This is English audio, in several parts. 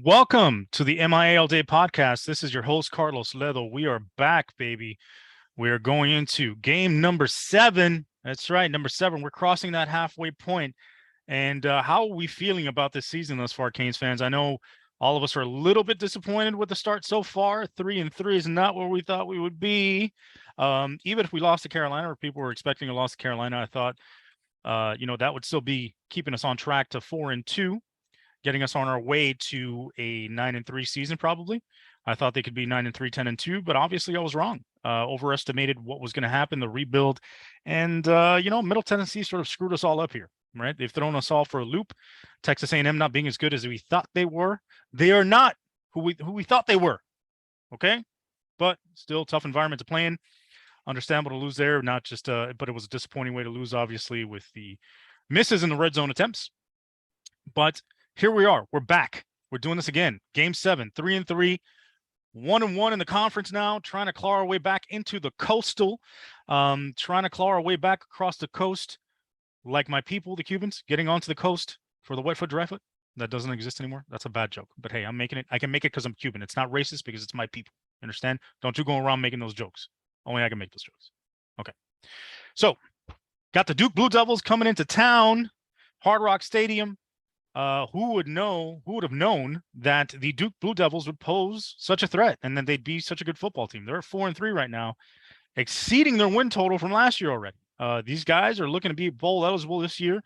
Welcome to the MIA All Day podcast. This is your host, Carlos Ledo. We are back, baby. We are going into game number 7. That's right, number 7. We're crossing that halfway point. And how are we feeling about this season thus far, Canes fans? I know all of us are a little bit disappointed with the start so far. 3-3 is not where we thought we would be. Even if we lost to Carolina, or people were expecting a loss to Carolina, I thought, that would still be keeping us on track to 4-2. Getting us on our way to a 9-3 season, probably. I thought they could be 9-3, 10-2, but obviously I was wrong. Overestimated what was going to happen, the rebuild, and Middle Tennessee sort of screwed us all up here, right? They've thrown us all for a loop. Texas A&M not being as good as we thought they were. They are not who we thought they were. Okay, but still tough environment to play in. Understandable to lose there, not just but it was a disappointing way to lose, obviously, with the misses in the red zone attempts. But here we are. We're back. We're doing this again. Game 7, 3-3, 1-1 in the conference now, trying to claw our way back into the Coastal, trying to claw our way back across the coast, like my people, the Cubans, getting onto the coast for the wet foot, dry foot. That doesn't exist anymore. That's a bad joke. But hey, I'm making it. I can make it because I'm Cuban. It's not racist because it's my people. Understand? Don't you go around making those jokes. Only I can make those jokes. Okay. So, got the Duke Blue Devils coming into town, Hard Rock Stadium. Who would have known that the Duke Blue Devils would pose such a threat and then they'd be such a good football team? They're 4-3 right now, exceeding their win total from last year already. These guys are looking to be bowl eligible this year,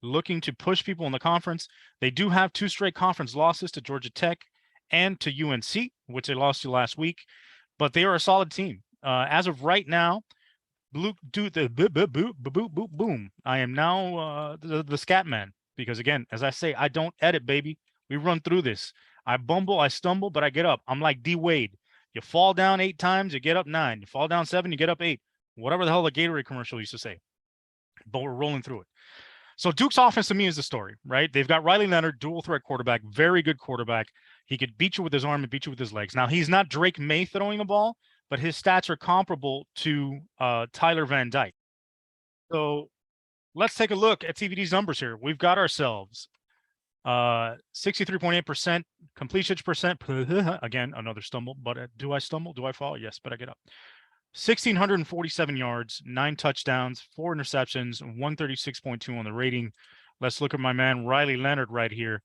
looking to push people in the conference. They do have 2 straight conference losses to Georgia Tech and to UNC, which they lost to last week, but they are a solid team. As of right now, boom. I am now the scat man. Because again, as I say, I don't edit, baby. We run through this. I bumble, I stumble, but I get up. I'm like D Wade. You fall down 8 times, you get up 9. You fall down 7, you get up 8. Whatever the hell the Gatorade commercial used to say. But we're rolling through it. So Duke's offense to me is the story, right? They've got Riley Leonard, dual threat quarterback, very good quarterback. He could beat you with his arm and beat you with his legs. Now, he's not Drake May throwing the ball, but his stats are comparable to Tyler Van Dyke. So let's take a look at TVD's numbers here. We've got ourselves 63.8% completion percent. Again, another stumble, but do I stumble? Do I fall? Yes, but I get up. 1,647 yards, 9 touchdowns, 4 interceptions, 136.2 on the rating. Let's look at my man Riley Leonard right here.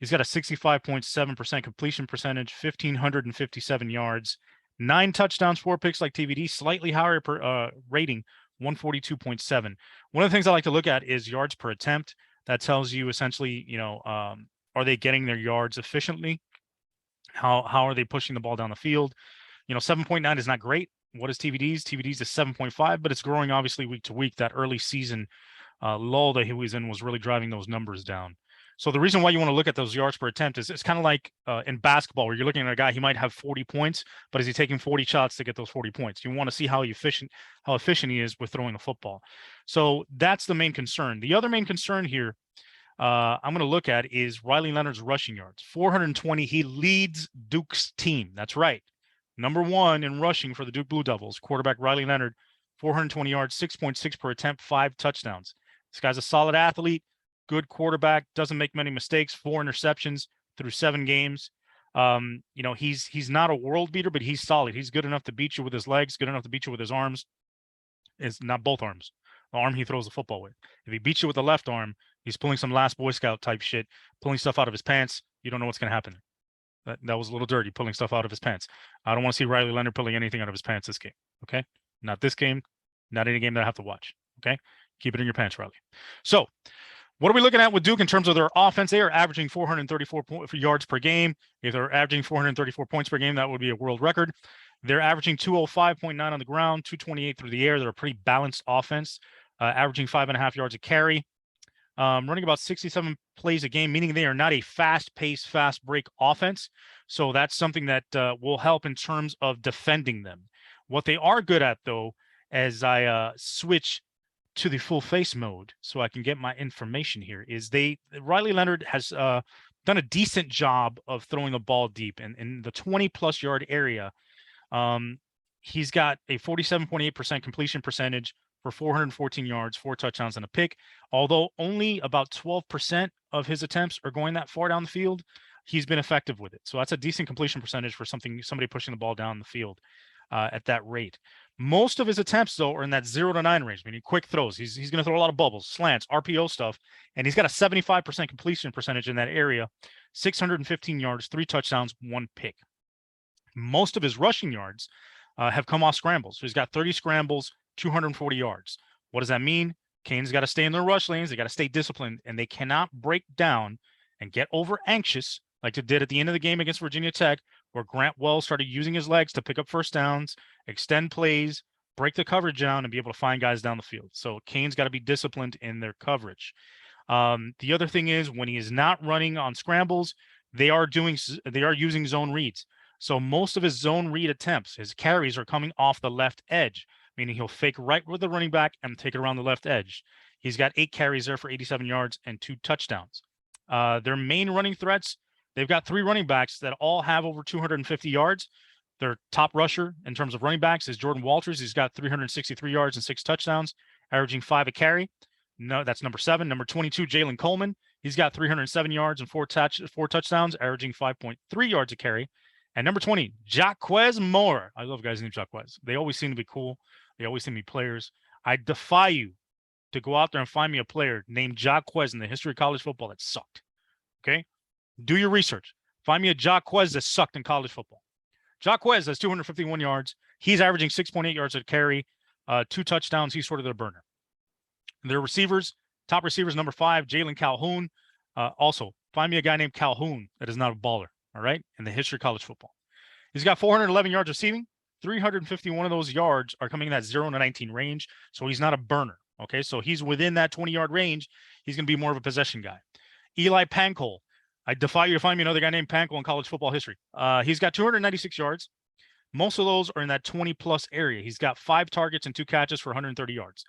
He's got a 65.7% completion percentage, 1,557 yards, 9 touchdowns, 4 picks like TVD, slightly higher per rating, 142.7. One of the things I like to look at is yards per attempt. That tells you essentially, are they getting their yards efficiently? How are they pushing the ball down the field? 7.9 is not great. What is TVD's? TVD's is 7.5, but it's growing obviously week to week. That early season lull that he was in was really driving those numbers down. So the reason why you want to look at those yards per attempt is it's kind of like in basketball where you're looking at a guy, he might have 40 points, but is he taking 40 shots to get those 40 points? You want to see how efficient he is with throwing the football. So that's the main concern. The other main concern here I'm going to look at is Riley Leonard's rushing yards. 420. He leads Duke's team. That's right. Number 1 in rushing for the Duke Blue Devils. Quarterback Riley Leonard, 420 yards, 6.6 per attempt, 5 touchdowns. This guy's a solid athlete. Good quarterback, doesn't make many mistakes, 4 interceptions through 7 games. He's not a world beater, but he's solid. He's good enough to beat you with his legs, good enough to beat you with his arms. It's not both arms. The arm he throws the football with. If he beats you with the left arm, he's pulling some last Boy Scout type shit, pulling stuff out of his pants. You don't know what's going to happen. That was a little dirty, pulling stuff out of his pants. I don't want to see Riley Leonard pulling anything out of his pants this game. Okay? Not this game, not any game that I have to watch. Okay? Keep it in your pants, Riley. So, what are we looking at with Duke in terms of their offense? They are averaging 434 yards per game. If they're averaging 434 points per game, that would be a world record. They're averaging 205.9 on the ground, 228 through the air. They're a pretty balanced offense, averaging 5.5 yards a carry, running about 67 plays a game, meaning they are not a fast-paced, fast-break offense. So that's something that will help in terms of defending them. What they are good at, though, as I switch to the full face mode so I can get my information here, is Riley Leonard has done a decent job of throwing the ball deep in the 20-plus yard area. He's got a 47.8% completion percentage, for 414 yards, 4 touchdowns, and a pick. Although only about 12% of his attempts are going that far down the field, he's been effective with it. So that's a decent completion percentage for somebody pushing the ball down the field at that rate. Most of his attempts, though, are in that 0 to 9 range, meaning quick throws. He's going to throw a lot of bubbles, slants, RPO stuff, and he's got a 75% completion percentage in that area, 615 yards, 3 touchdowns, 1 pick. Most of his rushing yards have come off scrambles. So he's got 30 scrambles, 240 yards. What does that mean? Canes got to stay in their rush lanes. They got to stay disciplined, and they cannot break down and get over anxious like they did at the end of the game against Virginia Tech, where Grant Wells started using his legs to pick up first downs, extend plays, break the coverage down, and be able to find guys down the field. So Canes got to be disciplined in their coverage. The other thing is when he is not running on scrambles, they are using zone reads. So most of his zone read attempts, his carries are coming off the left edge, meaning he'll fake right with the running back and take it around the left edge. He's got 8 carries there for 87 yards and 2 touchdowns. Their main running threats, they've got 3 running backs that all have over 250 yards. Their top rusher in terms of running backs is Jordan Walters. He's got 363 yards and 6 touchdowns, averaging 5 a carry. No, that's number 7. Number 22, Jalen Coleman. He's got 307 yards and 4 touchdowns, averaging 5.3 yards a carry. And number 20, Jaquez Moore. I love guys named Jaquez. They always seem to be cool. They always seem to be players. I defy you to go out there and find me a player named Jaquez in the history of college football that sucked. Okay? Do your research. Find me a Jaquez that sucked in college football. Jaquez has 251 yards. He's averaging 6.8 yards a carry, 2 touchdowns. He's sort of their burner. Their receivers, top receivers, number 5, Jalen Calhoun. Also, find me a guy named Calhoun that is not a baller, all right, in the history of college football. He's got 411 yards receiving. 351 of those yards are coming in that 0 to 19 range, so he's not a burner, okay? So he's within that 20-yard range. He's going to be more of a possession guy. Eli Pancol. I defy you to find me another guy named Pancol in college football history. He's got 296 yards. Most of those are in that 20-plus area. He's got 5 targets and 2 catches for 130 yards.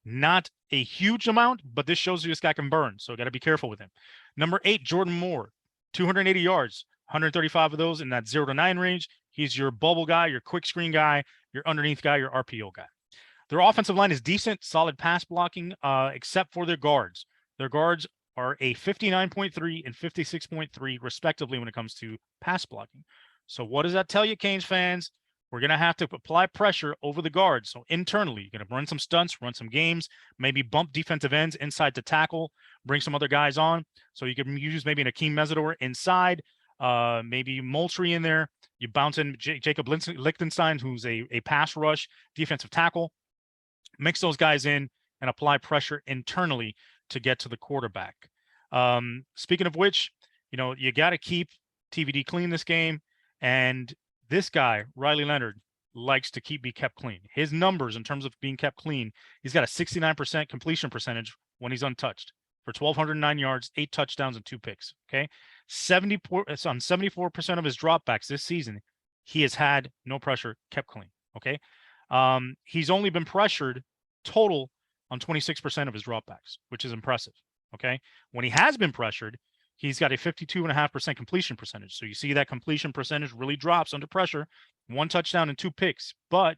Not a huge amount, but this shows you this guy can burn, so got to be careful with him. Number 8, Jordan Moore, 280 yards, 135 of those in that 0 to 9 range. He's your bubble guy, your quick screen guy, your underneath guy, your RPO guy. Their offensive line is decent, solid pass blocking, except for their guards. Their guards are a 59.3 and 56.3 respectively when it comes to pass blocking. So what does that tell you, Canes fans? We're going to have to apply pressure over the guards. So internally, you're going to run some stunts, run some games, maybe bump defensive ends inside to tackle, bring some other guys on. So you can use maybe an Akeem Mesidor inside, maybe Moultrie in there. You bounce in Jacob Lichtenstein, who's a pass rush defensive tackle. Mix those guys in and apply pressure internally to get to the quarterback. Speaking of which, you got to keep TVD clean this game. And this guy, Riley Leonard, likes to be kept clean. His numbers in terms of being kept clean, he's got a 69% completion percentage when he's untouched for 1,209 yards, 8 touchdowns, and 2 picks. Okay, 74% of his dropbacks this season, he has had no pressure, kept clean. Okay, he's only been pressured total on 26% of his dropbacks, which is impressive. Okay, when he has been pressured, he's got a 52.5% completion percentage. So you see that completion percentage really drops under pressure. 1 touchdown and 2 picks, but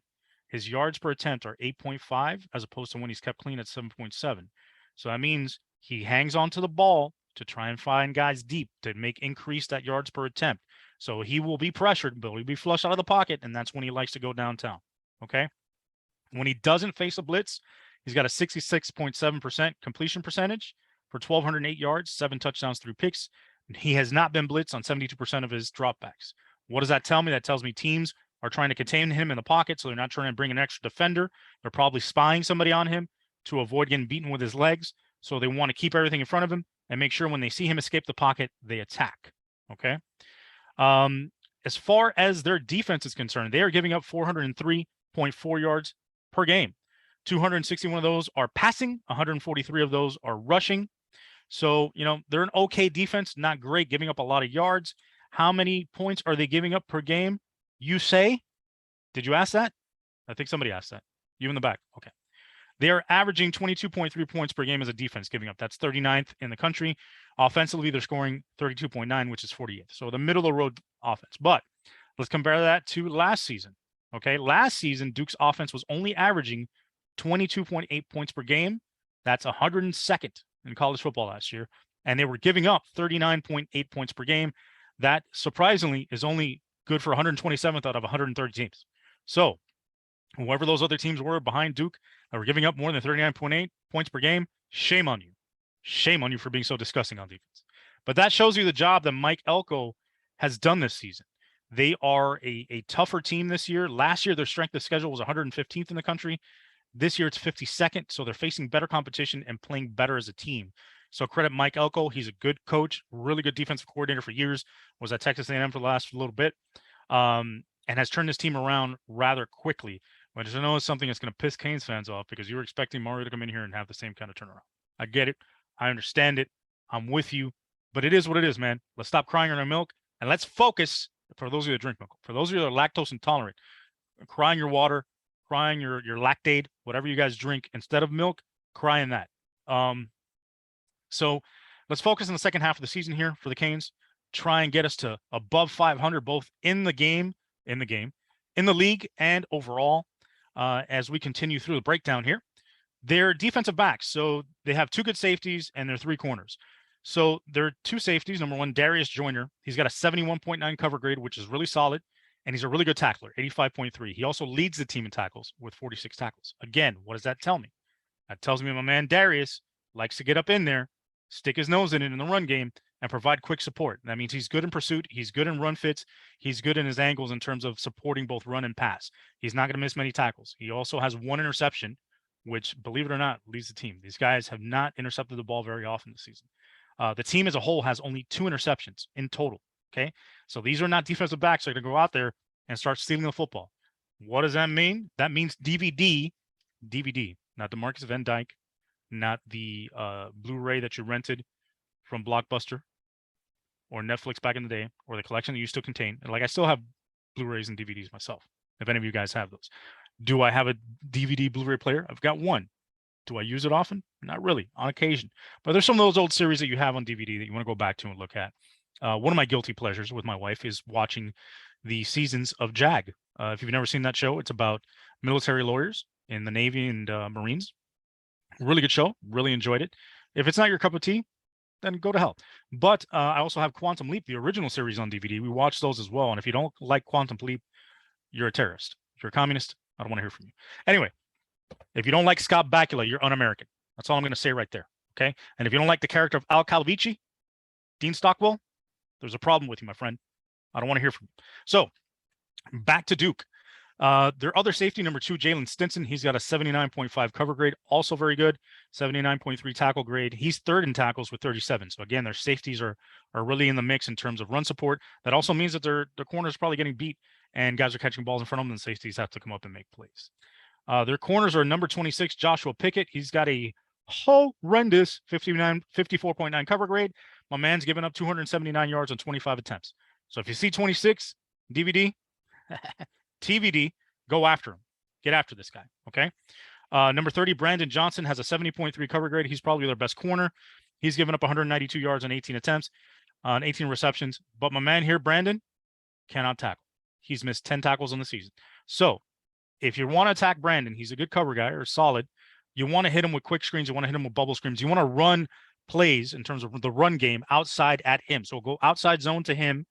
his yards per attempt are 8.5 as opposed to when he's kept clean at 7.7. So that means he hangs onto the ball to try and find guys deep to increase that yards per attempt. So he will be pressured, but he'll be flushed out of the pocket, and that's when he likes to go downtown. Okay. When he doesn't face a blitz, he's got a 66.7% completion percentage for 1,208 yards, 7 touchdowns, 3 picks. He has not been blitzed on 72% of his dropbacks. What does that tell me? That tells me teams are trying to contain him in the pocket, so they're not trying to bring an extra defender. They're probably spying somebody on him to avoid getting beaten with his legs. So they want to keep everything in front of him and make sure when they see him escape the pocket, they attack. Okay. As far as their defense is concerned, they are giving up 403.4 yards per game. 261 of those are passing, 143 of those are rushing. So, they're an okay defense, not great, giving up a lot of yards. How many points are they giving up per game? You say? Did you ask that? I think somebody asked that. You in the back. Okay. They are averaging 22.3 points per game as a defense giving up. That's 39th in the country. Offensively, they're scoring 32.9, which is 48th. So the middle of the road offense. But let's compare that to last season. Okay. Last season, Duke's offense was only averaging 22.8 points per game. That's 102nd in college football last year. And they were giving up 39.8 points per game. That surprisingly is only good for 127th out of 130 teams. So whoever those other teams were behind Duke that were giving up more than 39.8 points per game, shame on you. Shame on you for being so disgusting on defense. But that shows you the job that Mike Elko has done this season. They are a tougher team this year. Last year, their strength of schedule was 115th in the country. This year, it's 52nd. So they're facing better competition and playing better as a team. So credit Mike Elko. He's a good coach, really good defensive coordinator for years. Was at Texas A&M for the last little bit, and has turned this team around rather quickly. But I know it's something that's going to piss Canes fans off because you were expecting Mario to come in here and have the same kind of turnaround. I get it. I understand it. I'm with you. But it is what it is, man. Let's stop crying on our milk and let's focus. For those of you that drink milk, for those of you that are lactose intolerant, crying your water, crying your lactate, whatever you guys drink instead of milk, crying that. So let's focus on the second half of the season here for the Canes. Try and get us to above 500, both in the league, and overall. As we continue through the breakdown here, they're defensive backs. So they have 2 good safeties and they're 3 corners. So their 2 safeties, number 1, Darius Joyner. He's got a 71.9 cover grade, which is really solid. And he's a really good tackler, 85.3. He also leads the team in tackles with 46 tackles. Again, what does that tell me? That tells me my man Darius likes to get up in there, stick his nose in it in the run game, and provide quick support. That means he's good in pursuit. He's good in run fits. He's good in his angles in terms of supporting both run and pass. He's not going to miss many tackles. He also has 1 interception, which, believe it or not, leads the team. These guys have not intercepted the ball very often this season. The team as a whole has only 2 interceptions in total. Okay. So these are not defensive backs that are going to go out there and start stealing the football. What does that mean? That means DVD, not the Marcus Van Dyke, not the Blu-ray that you rented from Blockbuster or Netflix back in the day, or the collection that you still contain. And like, I still have Blu-rays and DVDs myself, if any of you guys have those. Do I have a DVD Blu-ray player? I've got one. Do I use it often? Not really, on occasion. But there's some of those old series that you have on DVD that you want to go back to and look at. One of my guilty pleasures with my wife is watching the seasons of JAG. If you've never seen that show, it's about military lawyers in the Navy and Marines. Really good show. Really enjoyed it. If it's not your cup of tea, then go to hell. But I also have Quantum Leap, the original series, on DVD. We watched those as well. And if you don't like Quantum Leap, you're a terrorist. If you're a communist, I don't want to hear from you. Anyway, if you don't like Scott Bakula, you're un-American. That's all I'm going to say right there. Okay. And if you don't like the character of Al Calvici, Dean Stockwell, there's a problem with you, my friend. I don't want to hear from you. So back to Duke. Their other safety, number 2, Jalen Stinson. He's got a 79.5 cover grade, also very good. 79.3 tackle grade. He's 3rd in tackles with 37. So again, their safeties are really in the mix in terms of run support. That also means that their corners are probably getting beat and guys are catching balls in front of them, and safeties have to come up and make plays. Their corners are number 26, Joshua Pickett. He's got a horrendous 54.9 cover grade. My man's given up 279 yards on 25 attempts. So if you see 26, DVD, TVD, go after him. Get after this guy, okay? Number 30, Brandon Johnson, has a 70.3 cover grade. He's probably their best corner. He's given up 192 yards on 18 attempts, on 18 receptions. But my man here, Brandon, cannot tackle. He's missed 10 tackles on the season. So if you want to attack Brandon, he's a good cover guy, or solid. You want to hit him with quick screens. You want to hit him with bubble screens. You want to run plays in terms of the run game outside at him. So go outside zone to him.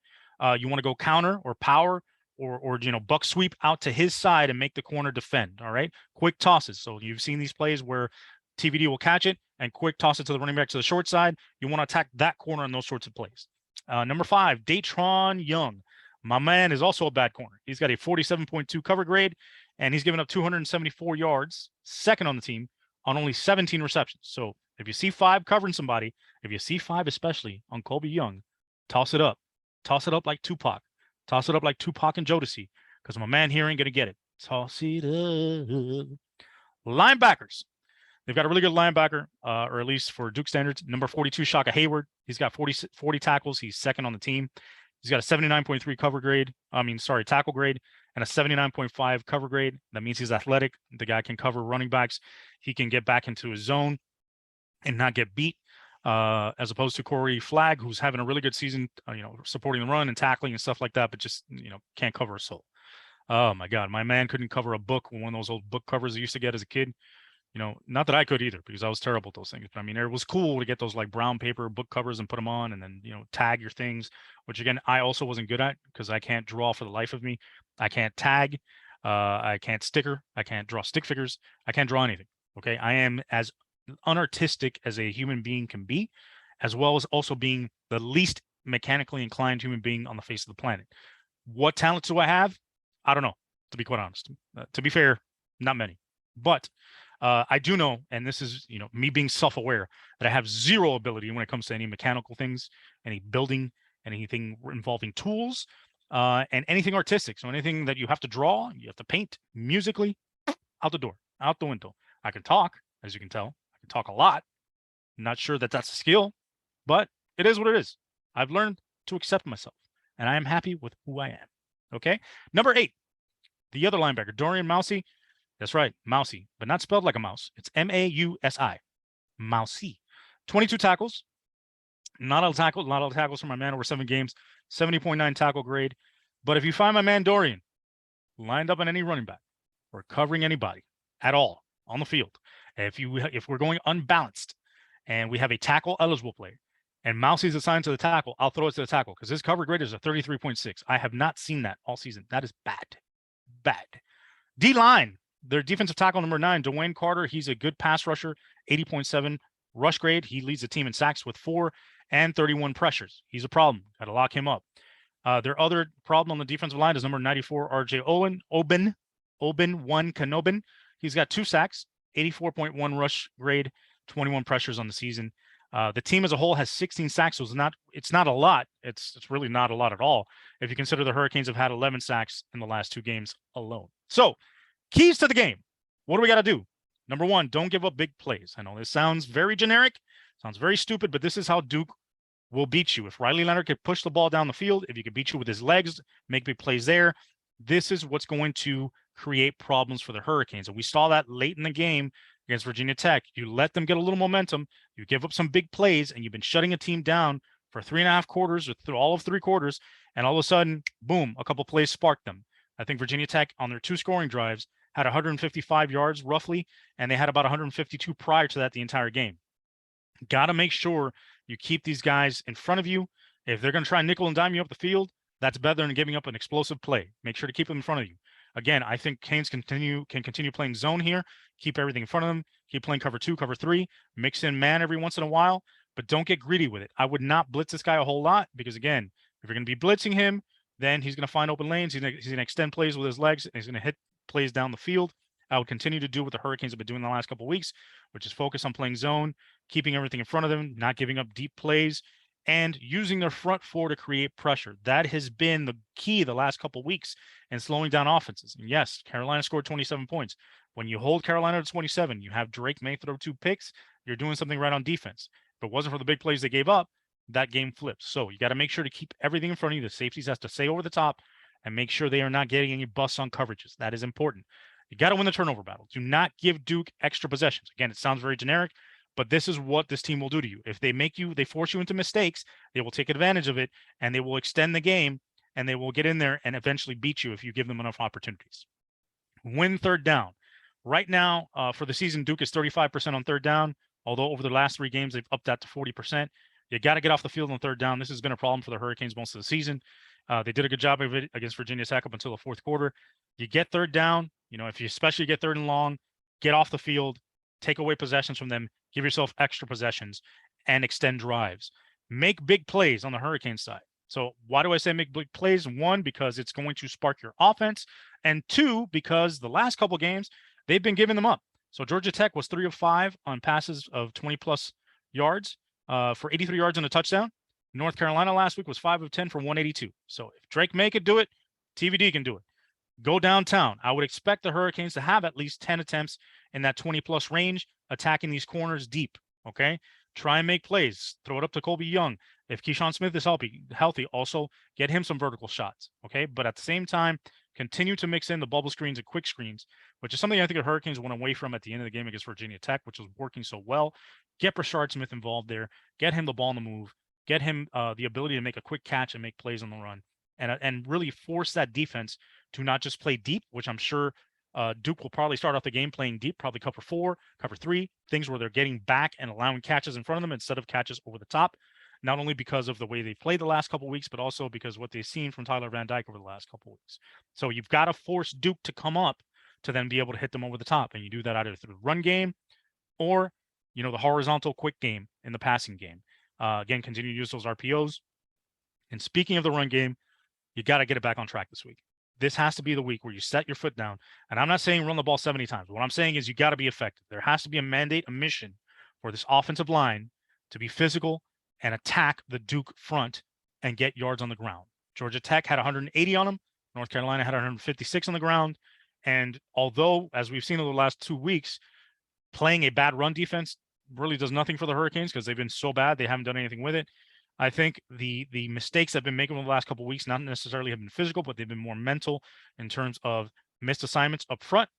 You want to go counter or power or buck sweep out to his side and make the corner defend. All right. Quick tosses. So you've seen these plays where TVD will catch it and quick toss it to the running back to the short side. You want to attack that corner on those sorts of plays. Number 5, Datron Young. My man is also a bad corner. He's got a 47.2 cover grade, and he's given up 274 yards, 2nd on the team, on only 17 receptions. So if you see 5 covering somebody, if you see 5 especially on Colby Young, toss it up. Toss it up like Tupac. Toss it up like Tupac and Jodeci, because my man here ain't going to get it. Toss it up. Linebackers. They've got a really good linebacker, or at least for Duke standards. Number 42, Shaka Hayward. He's got 40 tackles. He's 2nd on the team. He's got a 79.3 tackle grade, and a 79.5 cover grade. That means he's athletic. The guy can cover running backs. He can get back into his zone and not get beat, as opposed to Corey Flagg, who's having a really good season, supporting the run and tackling and stuff like that, but just, can't cover a soul. Oh my God, my man couldn't cover a book with one of those old book covers I used to get as a kid. Not that I could either because I was terrible at those things. But I mean, it was cool to get those like brown paper book covers and put them on and then, tag your things, which again, I also wasn't good at because I can't draw for the life of me. I can't tag. I can't sticker. I can't draw stick figures. I can't draw anything. Okay. I am as unartistic as a human being can be, as well as also being the least mechanically inclined human being on the face of the planet. What talents do I have? I don't know, to be quite honest. To be fair, not many. But I do know, and this is me being self-aware, that I have zero ability when it comes to any mechanical things, any building, anything involving tools, and anything artistic. So anything that you have to draw, you have to paint musically, out the door, out the window. I can talk, as you can tell. I can talk a lot. I'm not sure that that's a skill, but it is what it is. I've learned to accept myself, and I am happy with who I am. Okay. Number 8, the other linebacker, Dorian Mousy. That's right, Mousy, but not spelled like a mouse. It's Mausi. Mousy. 22 tackles. Not all tackles from my man over 7 games. 70.9 tackle grade. But if you find my man Dorian lined up on any running back or covering anybody at all on the field, if we're going unbalanced and we have a tackle eligible player and Mousy's assigned to the tackle, I'll throw it to the tackle because his cover grade is a 33.6. I have not seen that all season. That is bad. Bad. D-line. Their defensive tackle number 9, Dwayne Carter. He's a good pass rusher, 80.7 rush grade. He leads the team in sacks with 4 and 31 pressures. He's a problem. Got to lock him up. Their other problem on the defensive line is number 94, RJ Oben Kanobin. He's got 2 sacks, 84.1 rush grade, 21 pressures on the season. The team as a whole has 16 sacks, so it's not a lot. It's really not a lot at all if you consider the Hurricanes have had 11 sacks in the last 2 games alone. So, keys to the game. What do we got to do? Number 1, don't give up big plays. I know this sounds very generic, sounds very stupid, but this is how Duke will beat you. If Riley Leonard could push the ball down the field, if he could beat you with his legs, make big plays there, this is what's going to create problems for the Hurricanes. And we saw that late in the game against Virginia Tech. You let them get a little momentum, you give up some big plays, and you've been shutting a team down for 3.5 quarters or through all of 3 quarters, and all of a sudden, boom, a couple plays sparked them. I think Virginia Tech on their 2 scoring drives had 155 yards roughly, and they had about 152 prior to that the entire game. Got to make sure you keep these guys in front of you. If they're going to try and nickel and dime you up the field, that's better than giving up an explosive play. Make sure to keep them in front of you. Again, I think Canes can continue playing zone here, keep everything in front of them, keep playing cover 2, cover 3, mix in man every once in a while, but don't get greedy with it. I would not blitz this guy a whole lot because, again, if you're going to be blitzing him, then he's going to find open lanes. He's going to extend plays with his legs, and he's going to hit plays down the field. I would continue to do what the Hurricanes have been doing the last couple of weeks, which is focus on playing zone, keeping everything in front of them, not giving up deep plays, and using their front 4 to create pressure. That has been the key the last couple of weeks in slowing down offenses. And yes, Carolina scored 27 points. When you hold Carolina to 27, you have Drake May throw 2 picks, you're doing something right on defense. If it wasn't for the big plays they gave up, that game flips. So you got to make sure to keep everything in front of you. The safeties has to stay over the top and make sure they are not getting any busts on coverages. That is important. You got to win the turnover battle. Do not give Duke extra possessions. Again, it sounds very generic, but this is what this team will do to you. If they force you into mistakes, they will take advantage of it, and they will extend the game, and they will get in there and eventually beat you if you give them enough opportunities. Win third down. Right now, for the season, Duke is 35% on third down, although over the last 3 games, they've upped that to 40%. You got to get off the field on third down. This has been a problem for the Hurricanes most of the season. They did a good job of it against Virginia Tech up until the 4th quarter. You get third down, if you especially get 3rd and long, get off the field, take away possessions from them, give yourself extra possessions, and extend drives. Make big plays on the Hurricane side. So why do I say make big plays? 1, because it's going to spark your offense, and 2, because the last couple games, they've been giving them up. So Georgia Tech was 3 of 5 on passes of 20-plus yards for 83 yards and a touchdown. North Carolina last week was 5 of 10 for 182. So if Drake May could do it, TVD can do it. Go downtown. I would expect the Hurricanes to have at least 10 attempts in that 20-plus range, attacking these corners deep, okay? Try and make plays. Throw it up to Colby Young. If Keyshawn Smith is healthy, also get him some vertical shots, okay? But at the same time, continue to mix in the bubble screens and quick screens, which is something I think the Hurricanes went away from at the end of the game against Virginia Tech, which was working so well. Get Brashard Smith involved there. Get him the ball on the move. Get him the ability to make a quick catch and make plays on the run. and really force that defense to not just play deep, which I'm sure Duke will probably start off the game playing deep, probably cover 4, cover 3, things where they're getting back and allowing catches in front of them instead of catches over the top, not only because of the way they played the last couple of weeks, but also because what they've seen from Tyler Van Dyke over the last couple of weeks. So you've got to force Duke to come up to then be able to hit them over the top. And you do that either through the run game or, the horizontal quick game in the passing game. Again, continue to use those RPOs. And speaking of the run game, you got to get it back on track this week. This has to be the week where you set your foot down. And I'm not saying run the ball 70 times. What I'm saying is you got to be effective. There has to be a mandate, a mission for this offensive line to be physical and attack the Duke front and get yards on the ground. Georgia Tech had 180 on them. North Carolina had 156 on the ground. And although, as we've seen over the last 2 weeks, playing a bad run defense really does nothing for the Hurricanes because they've been so bad, they haven't done anything with it. I think the mistakes they've been making over the last couple of weeks not necessarily have been physical, but they've been more mental in terms of missed assignments up front.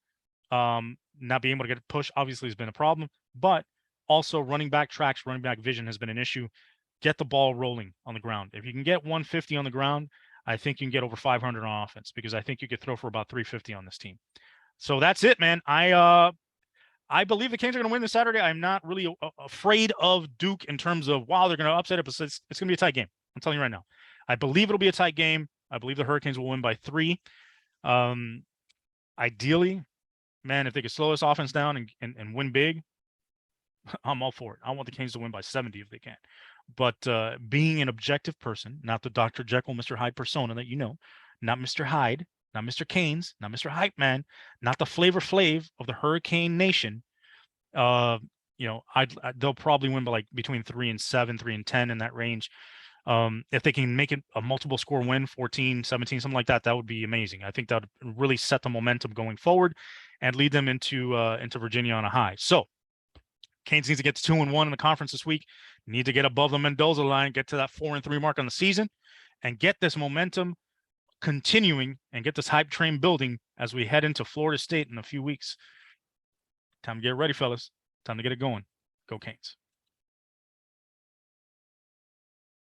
Not being able to get a push obviously has been a problem, but also running back tracks, running back vision has been an issue. Get the ball rolling on the ground. If you can get 150 on the ground, I think you can get over 500 on offense because I think you could throw for about 350 on this team. So that's it, man. I believe the Canes are going to win this Saturday. I'm not really afraid of Duke in terms of, wow, they're going to upset it, but it's going to be a tight game. I'm telling you right now. I believe it'll be a tight game. I believe the Hurricanes will win by 3. Ideally, man, if they could slow this offense down and win big, I'm all for it. I want the Canes to win by 70 if they can. But being an objective person, not the Dr. Jekyll, Mr. Hyde persona that you know, not Mr. Hyde, not Mr. Canes, not Mr. Hype Man, not the Flavor Flav of the Hurricane Nation. They'll probably win by like between 3 and 7, 3 and 10 in that range. If they can make it a multiple score win, 14, 17, something like that, that would be amazing. I think that would really set the momentum going forward and lead them into Virginia on a high. So Canes needs to get to 2-1 in the conference this week. Need to get above the Mendoza line, get to that 4-3 mark on the season, and get this momentum continuing and get this hype train building as we head into Florida State in a few weeks. Time to get ready, fellas. Time to get it going. Go Canes.